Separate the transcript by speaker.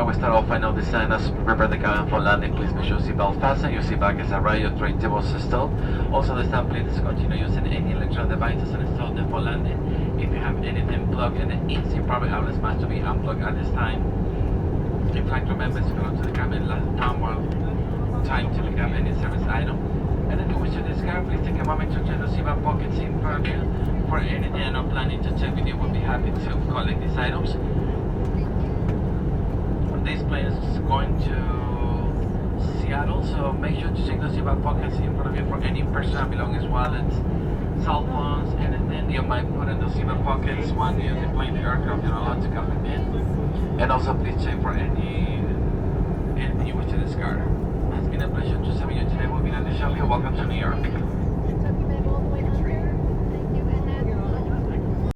Speaker 1: we start off, I know the sign as prepare the cabin for landing. Please make sure seatbelt fasten, your seat back is right, your tray table is installed. Also, the stand please continue using any electronic devices and install them for landing. If you have anything plugged in, it's your private outlets must to be unplugged at this time. If flight crew members go to the cabin last time to pick up any service item. And if you wish to discard, please take a moment to check the seatbelt pockets in front of you. For anything you're not planning to check with you, we'll be happy to collect these items. This plane is going to Seattle, so make sure to check the seatbelt pockets in front of you for any personal belongings, wallets, cell phones, anything you might put in the seatbelt pockets when you deploy the aircraft. You're not allowed to come in. And also please check for any